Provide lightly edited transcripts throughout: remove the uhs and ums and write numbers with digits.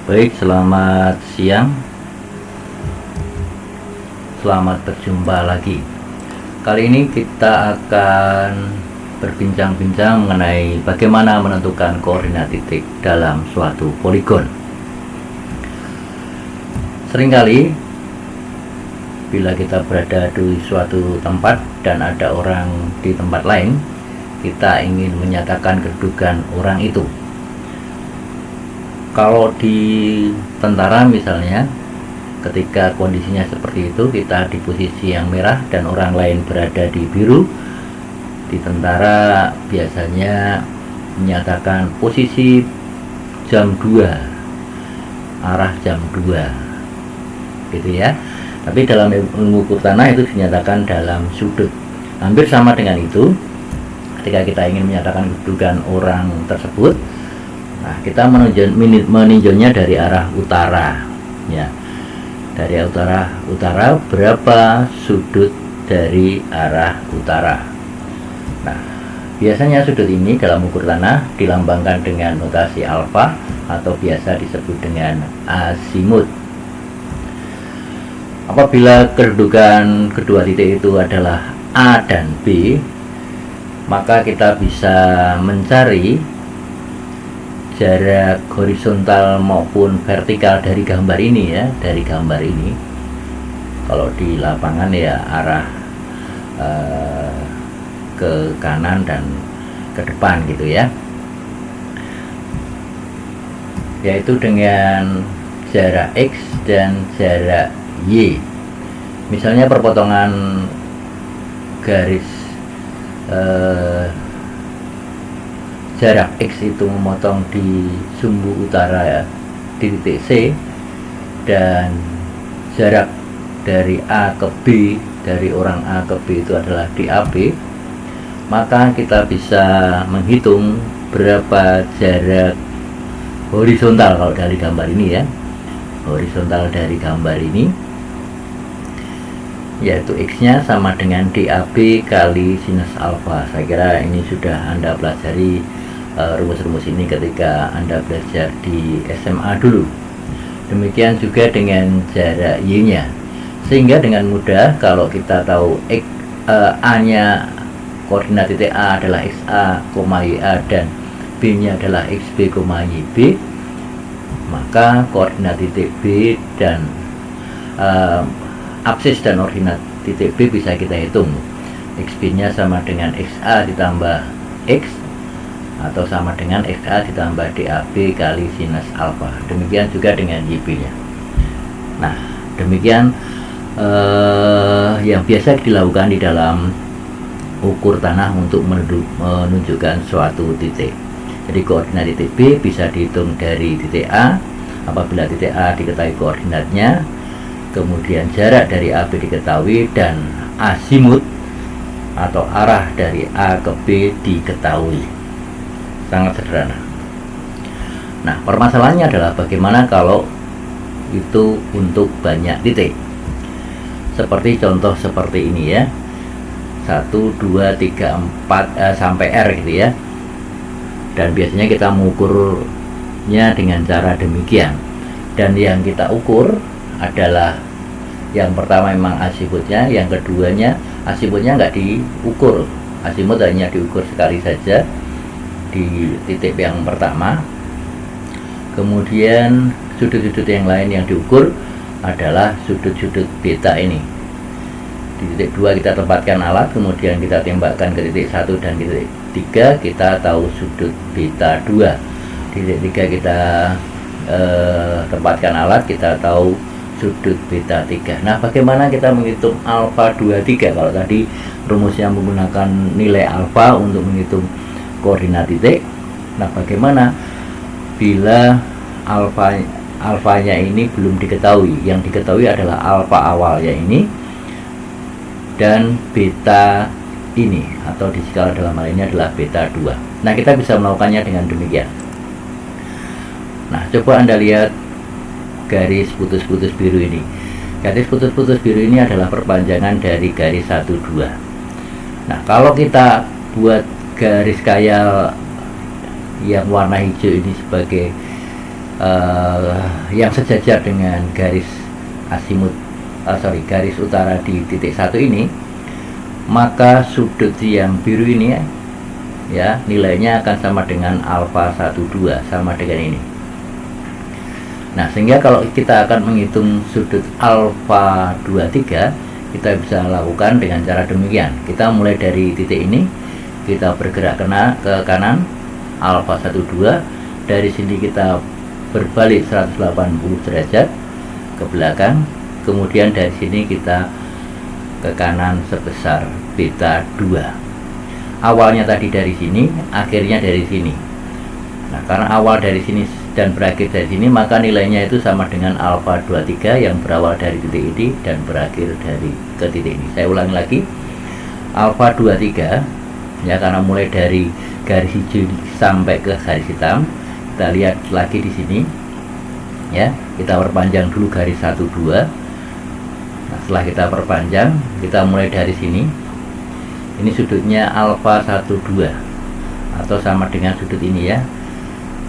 Baik, selamat siang. Selamat berjumpa lagi. Kali ini kita akan berbincang-bincang mengenai bagaimana menentukan koordinat titik dalam suatu poligon. Seringkali bila kita berada di suatu tempat dan ada orang di tempat lain, kita ingin menyatakan kedudukan orang itu. Kalau di tentara misalnya, ketika kondisinya seperti itu, kita di posisi yang merah dan orang lain berada di biru, di tentara biasanya menyatakan posisi jam 2, arah jam 2 gitu ya. Tapi dalam mengukur tanah itu dinyatakan dalam sudut. Hampir sama dengan itu ketika kita ingin menyatakan kedudukan orang tersebut. Nah, kita meninjaunya dari arah utara ya. Dari utara berapa sudut dari arah utara. Nah, biasanya sudut ini dalam ukur tanah dilambangkan dengan notasi alfa atau biasa disebut dengan azimut. Apabila kedudukan kedua titik itu adalah A dan B, maka kita bisa mencari jarak horizontal maupun vertikal dari gambar ini ya, dari gambar ini. Kalau di lapangan ya arah ke kanan dan ke depan gitu ya, yaitu dengan jarak X dan jarak Y. Misalnya perpotongan garis jarak X itu memotong di sumbu utara ya, di titik C, dan jarak dari A ke B, dari orang A ke B itu adalah di AB, maka kita bisa menghitung berapa jarak horizontal kalau dari gambar ini ya, horizontal dari gambar ini, yaitu X-nya sama dengan DAB kali sinus alfa. Saya kira ini sudah Anda pelajari rumus-rumus ini ketika Anda belajar di SMA dulu. Demikian juga dengan jarak Y-nya. Sehingga dengan mudah kalau kita tahu A-nya, koordinat titik A adalah XA, YA, dan B-nya adalah XB, YB, maka koordinat titik B dan absis dan ordinat titik B bisa kita hitung. XB-nya sama dengan XA ditambah X, atau sama dengan XA ditambah DAB kali sinus alfa. Demikian juga dengan YB-nya. Nah, demikian yang biasa dilakukan di dalam ukur tanah untuk menunjukkan suatu titik. Jadi koordinat titik B bisa dihitung dari titik A. Apabila titik A diketahui koordinatnya, kemudian jarak dari AB diketahui, dan azimut atau arah dari A ke B diketahui. Sangat sederhana. Nah, permasalahannya adalah bagaimana kalau itu untuk banyak titik. Seperti contoh seperti ini ya, 1, 2, 3, 4 sampai R gitu ya. Dan biasanya kita mengukurnya dengan cara demikian. Dan yang kita ukur adalah yang pertama memang azimutnya, yang keduanya azimutnya nggak diukur. Azimut hanya diukur sekali saja di titik yang pertama. Kemudian sudut-sudut yang lain yang diukur adalah sudut-sudut beta ini. Di titik 2 kita tempatkan alat, kemudian kita tembakkan ke titik 1 dan titik 3, kita tahu sudut beta 2. Di titik 3 kita tempatkan alat, kita tahu sudut beta 3. Nah, bagaimana kita menghitung alfa 23? Kalau tadi rumusnya menggunakan nilai alfa untuk menghitung koordinat titik. Nah, bagaimana bila alfanya ini belum diketahui? Yang diketahui adalah alfa awalnya ini dan beta ini, atau di skala dalam hal ini adalah beta 2. Nah, kita bisa melakukannya dengan demikian. Nah, coba Anda lihat garis putus-putus biru ini. Garis putus-putus biru ini adalah perpanjangan dari garis 1, 2. Nah, kalau kita buat garis khayal yang warna hijau ini sebagai yang sejajar dengan garis asimut garis utara di titik 1 ini, maka sudut yang biru ini ya nilainya akan sama dengan alfa 12, sama dengan ini. Nah, sehingga kalau kita akan menghitung sudut alfa 23, kita bisa lakukan dengan cara demikian. Kita mulai dari titik ini, kita bergerak ke kanan alfa 12, dari sini kita berbalik 180 derajat ke belakang, kemudian dari sini kita ke kanan sebesar beta 2. Awalnya tadi dari sini, akhirnya dari sini. Nah, karena awal dari sini dan berakhir dari sini, maka nilainya itu sama dengan alfa 23 yang berawal dari titik ini dan berakhir dari ke titik ini. Saya ulangi lagi, alfa 23 ya, karena mulai dari garis hijau sampai ke garis hitam. Kita lihat lagi di sini ya, kita perpanjang dulu garis 12. Nah, setelah kita perpanjang, kita mulai dari sini. Ini sudutnya alfa 12 atau sama dengan sudut ini ya,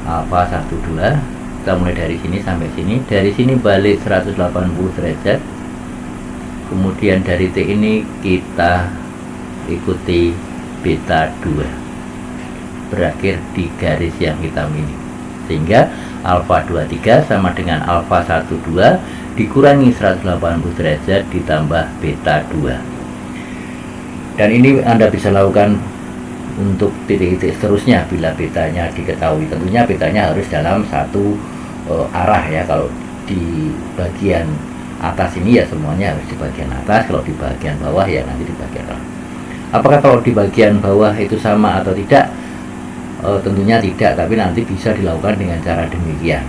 alfa 12. Kita mulai dari sini sampai sini. Dari sini balik 180 derajat. Kemudian dari T ini kita ikuti beta 2, berakhir di garis yang hitam ini. Sehingga alfa 23 sama dengan alfa 12 dikurangi 180 derajat ditambah beta 2. Dan ini Anda bisa lakukan untuk titik-titik seterusnya bila betanya diketahui. Tentunya betanya harus dalam satu arah ya. Kalau di bagian atas ini ya semuanya harus di bagian atas, kalau di bagian bawah ya nanti di bagian bawah. Apakah kalau di bagian bawah itu sama atau tidak? Tentunya tidak, tapi nanti bisa dilakukan dengan cara demikian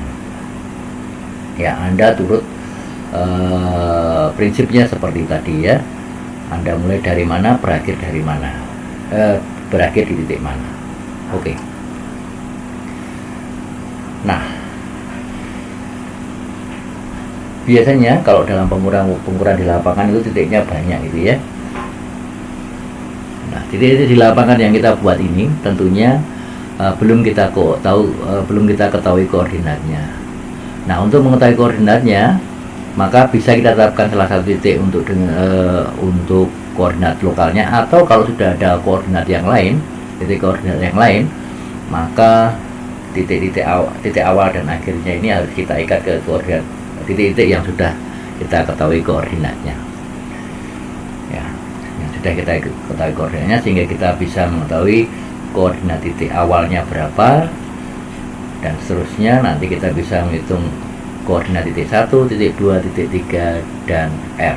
ya. Anda turut prinsipnya seperti tadi ya. Anda mulai dari mana, berakhir dari mana, berakhir di titik mana. Oke. Nah, biasanya kalau dalam pengukuran di lapangan itu titiknya banyak gitu ya. Nah, titik-titik di lapangan yang kita buat ini tentunya belum kita ketahui koordinatnya. Nah, untuk mengetahui koordinatnya, maka bisa kita tetapkan salah satu titik untuk koordinat lokalnya, atau kalau sudah ada koordinat yang lain, titik koordinat yang lain, maka titik awal dan akhirnya ini harus kita ikat ke koordinat titik-titik yang sudah kita ketahui koordinatnya ya, yang sudah kita ketahui koordinatnya, sehingga kita bisa mengetahui koordinat titik awalnya berapa, dan seterusnya nanti kita bisa menghitung koordinat titik 1, titik 2, titik 3, dan R.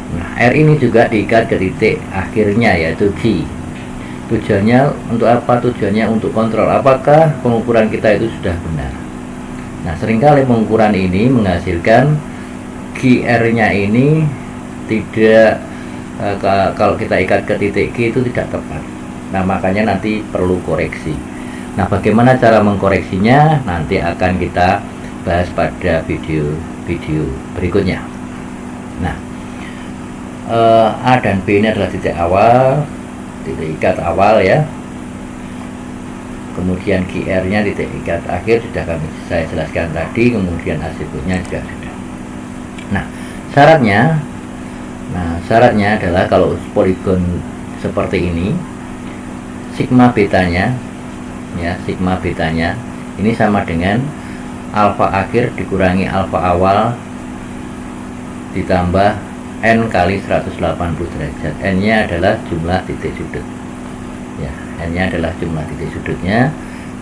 Nah, R ini juga diikat ke titik akhirnya yaitu G. Tujuannya untuk apa? Tujuannya untuk kontrol apakah pengukuran kita itu sudah benar. Nah, seringkali pengukuran ini menghasilkan GR-nya ini tidak, kalau kita ikat ke titik G itu tidak tepat. Nah, makanya nanti perlu koreksi. Nah, bagaimana cara mengkoreksinya nanti akan kita bahas pada video berikutnya. Nah, A dan B ini adalah titik awal, titik ikat awal ya. Kemudian GR-nya titik ikat akhir sudah saya jelaskan tadi, kemudian hasilnya juga sudah. Nah, syaratnya adalah kalau poligon seperti ini, sigma betanya ini sama dengan alfa akhir dikurangi alfa awal ditambah n kali 180 derajat. N nya adalah jumlah titik sudut ya, n nya adalah jumlah titik sudutnya.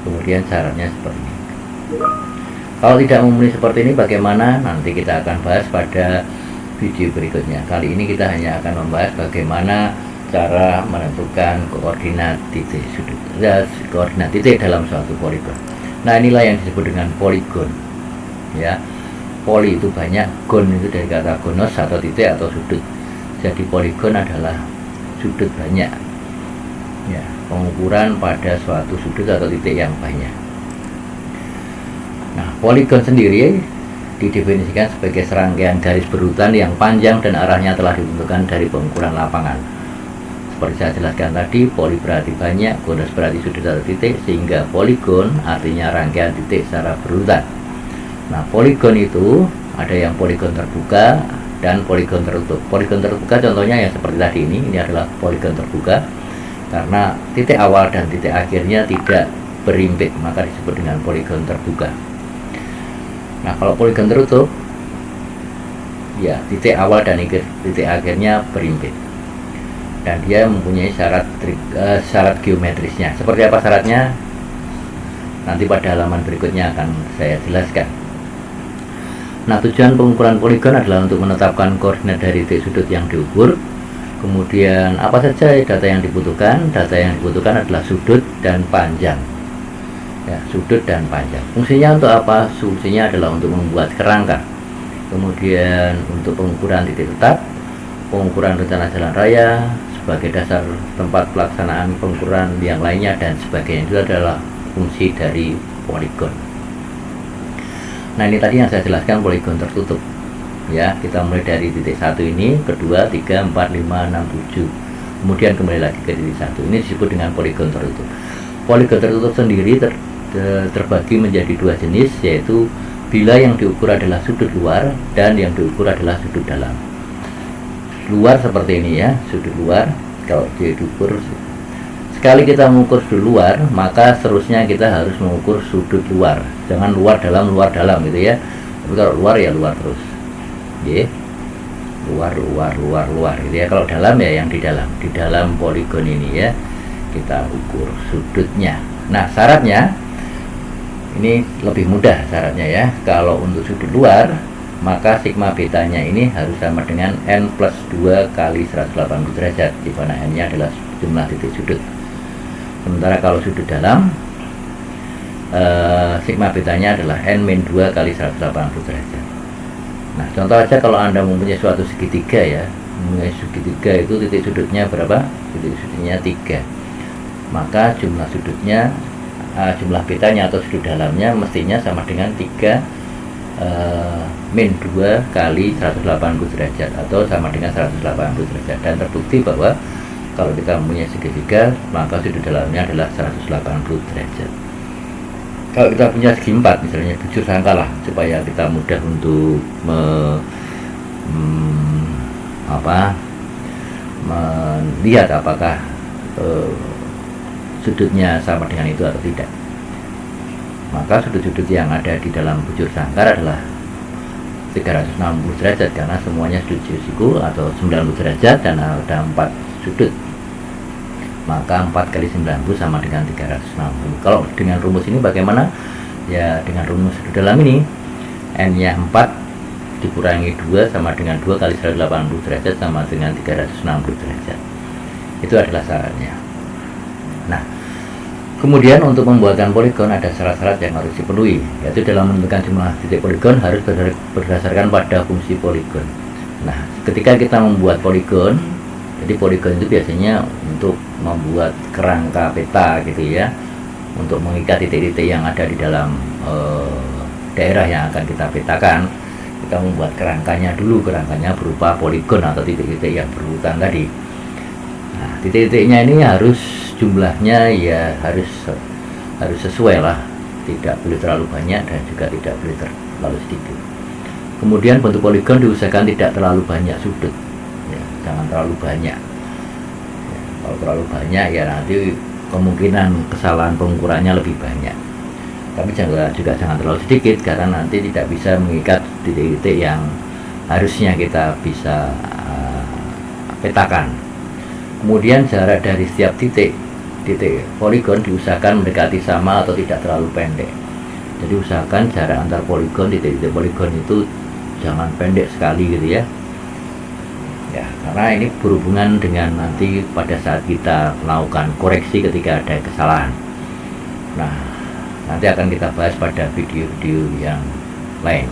Kemudian syaratnya seperti ini. Kalau tidak memenuhi seperti ini bagaimana, nanti kita akan bahas pada video berikutnya. Kali ini kita hanya akan membahas bagaimana cara menentukan koordinat titik sudut, koordinat titik dalam suatu poligon. Nah, inilah yang disebut dengan poligon ya. Poli itu banyak, gon itu dari kata gonos atau titik atau sudut. Jadi poligon adalah sudut banyak ya, pengukuran pada suatu sudut atau titik yang banyak. Nah, poligon sendiri didefinisikan sebagai serangkaian garis berurutan yang panjang dan arahnya telah ditentukan dari pengukuran lapangan. Seperti saya jelaskan tadi, poli berarti banyak, gonos berarti sudut atau titik, sehingga poligon artinya rangkaian titik secara berurutan. Nah, poligon itu ada yang poligon terbuka dan poligon tertutup. Poligon terbuka contohnya yang seperti tadi ini adalah poligon terbuka karena titik awal dan titik akhirnya tidak berimpit, maka disebut dengan poligon terbuka. Nah, kalau poligon tertutup, ya titik awal dan titik akhirnya berimpit, dan dia mempunyai syarat geometrisnya. Seperti apa syaratnya? Nanti pada halaman berikutnya akan saya jelaskan. Nah, tujuan pengukuran poligon adalah untuk menetapkan koordinat dari titik sudut yang diukur. Kemudian apa saja data yang dibutuhkan? Data yang dibutuhkan adalah sudut dan panjang. Ya, sudut dan panjang. Fungsinya untuk apa? Fungsinya adalah untuk membuat kerangka. Kemudian untuk pengukuran titik tetap, pengukuran rencana jalan raya sebagai dasar tempat pelaksanaan pengukuran yang lainnya dan sebagainya. Itu adalah fungsi dari poligon. Nah, ini tadi yang saya jelaskan poligon tertutup. Ya, kita mulai dari titik 1 ini, kedua, 3, 4, 5, 6, 7. Kemudian kembali lagi ke titik 1. Ini disebut dengan poligon tertutup. Poligon tertutup sendiri terbagi menjadi dua jenis, yaitu bila yang diukur adalah sudut luar dan yang diukur adalah sudut dalam. Luar seperti ini ya, sudut luar. Kalau diukur sekali kita mengukur sudut luar, maka seterusnya kita harus mengukur sudut luar. Jangan luar dalam gitu ya. Tapi kalau luar ya luar terus. Ya. Luar gitu ya. Kalau dalam ya yang di dalam poligon ini ya, kita ukur sudutnya. Nah, syaratnya ini lebih mudah syaratnya ya. Kalau untuk sudut luar, maka sigma betanya ini harus sama dengan n plus 2 kali 180 derajat, di mana n nya adalah jumlah titik sudut. Sementara kalau sudut dalam, sigma betanya adalah n min 2 kali 180 derajat. Nah, contoh aja kalau Anda mempunyai suatu segitiga ya, mempunyai segitiga itu titik sudutnya berapa? Titik sudutnya 3. Maka jumlah sudutnya, jumlah betanya atau sudut dalamnya mestinya sama dengan 3 min 2 kali 180 derajat atau sama dengan 180 derajat. Dan terbukti bahwa kalau kita mempunyai segitiga, maka sudut dalamnya adalah 180 derajat. Kalau kita punya segi 4, misalnya bujur sangka lah, supaya kita mudah untuk melihat apakah sudutnya sama dengan itu atau tidak. Maka sudut-sudut yang ada di dalam bujur sangkar adalah 360 derajat karena semuanya sudut siku atau 90 derajat dan ada 4 sudut. Maka 4 kali 90 sama dengan 360. Kalau dengan rumus ini bagaimana? Ya, dengan rumus sudut dalam ini, n nya 4 dikurangi 2 sama dengan 2 kali 180 derajat sama dengan 360 derajat. Itu adalah syaratnya. Nah, kemudian untuk membuatkan poligon ada syarat-syarat yang harus dipenuhi, yaitu dalam menentukan jumlah titik poligon harus berdasarkan pada fungsi poligon. Nah, ketika kita membuat poligon, jadi poligon itu biasanya untuk membuat kerangka peta gitu ya, untuk mengikat titik-titik yang ada di dalam daerah yang akan kita petakan. Kita membuat kerangkanya dulu, kerangkanya berupa poligon atau titik-titik yang berurutan tadi. Nah, titik-titiknya ini harus jumlahnya ya harus sesuai lah, tidak boleh terlalu banyak dan juga tidak boleh terlalu sedikit. Kemudian bentuk poligon diusahakan tidak terlalu banyak sudut ya, jangan terlalu banyak ya, kalau terlalu banyak ya nanti kemungkinan kesalahan pengukurannya lebih banyak. Tapi juga jangan terlalu sedikit karena nanti tidak bisa mengikat titik-titik yang harusnya kita bisa petakan. Kemudian jarak dari setiap titik poligon diusahakan mendekati sama atau tidak terlalu pendek. Jadi usahakan jarak antar poligon, titik-titik poligon itu jangan pendek sekali gitu ya. Ya, karena ini berhubungan dengan nanti pada saat kita melakukan koreksi ketika ada kesalahan. Nah, nanti akan kita bahas pada video-video yang lain.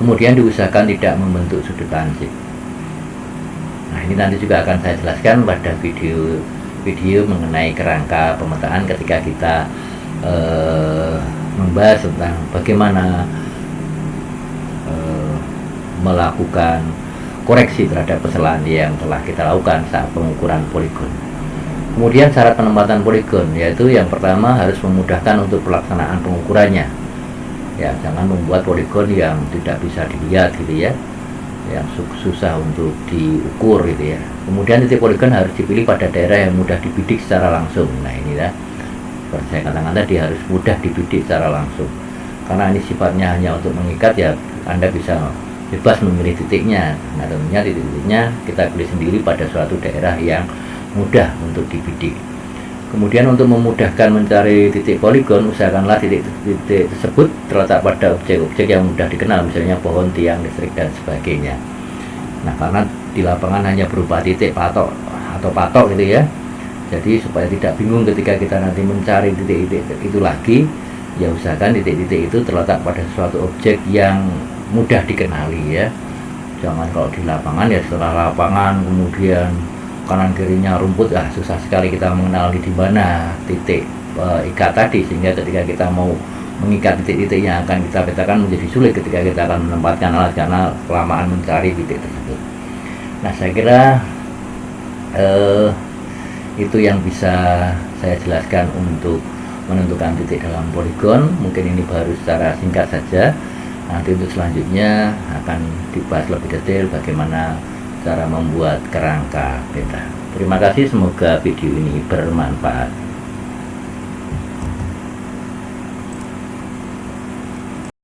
Kemudian diusahakan tidak membentuk sudut lansip. Nah, ini nanti juga akan saya jelaskan pada video mengenai kerangka pemetaan ketika kita membahas tentang bagaimana melakukan koreksi terhadap kesalahan yang telah kita lakukan saat pengukuran poligon. Kemudian syarat penempatan poligon, yaitu yang pertama harus memudahkan untuk pelaksanaan pengukurannya. Ya, jangan membuat poligon yang tidak bisa dilihat gitu ya, yang susah untuk diukur gitu ya. Kemudian titik poligon harus dipilih pada daerah yang mudah dibidik secara langsung. Nah ini ya, seperti saya katakan tadi, harus mudah dibidik secara langsung, karena ini sifatnya hanya untuk mengikat ya. Anda bisa bebas memilih titiknya. Nah tentunya titik-titiknya kita pilih sendiri pada suatu daerah yang mudah untuk dibidik. Kemudian untuk memudahkan mencari titik poligon, usahakanlah titik-titik tersebut terletak pada objek-objek yang mudah dikenal, misalnya pohon, tiang listrik, dan sebagainya. Nah, karena di lapangan hanya berupa titik patok atau patok gitu ya, jadi supaya tidak bingung ketika kita nanti mencari titik-titik itu lagi, ya usahakan titik-titik itu terletak pada suatu objek yang mudah dikenali ya. Jangan kalau di lapangan ya setelah lapangan kemudian kanan kirinya rumput, susah sekali kita mengenali di mana titik ikat tadi, sehingga ketika kita mau mengikat titik-titik yang akan kita petakan menjadi sulit ketika kita akan menempatkan alat, karena kelamaan mencari titik tersebut. Nah saya kira itu yang bisa saya jelaskan untuk menentukan titik dalam poligon. Mungkin ini baru secara singkat saja, nanti untuk selanjutnya akan dibahas lebih detail bagaimana cara membuat kerangka peta. Terima kasih, semoga video ini bermanfaat.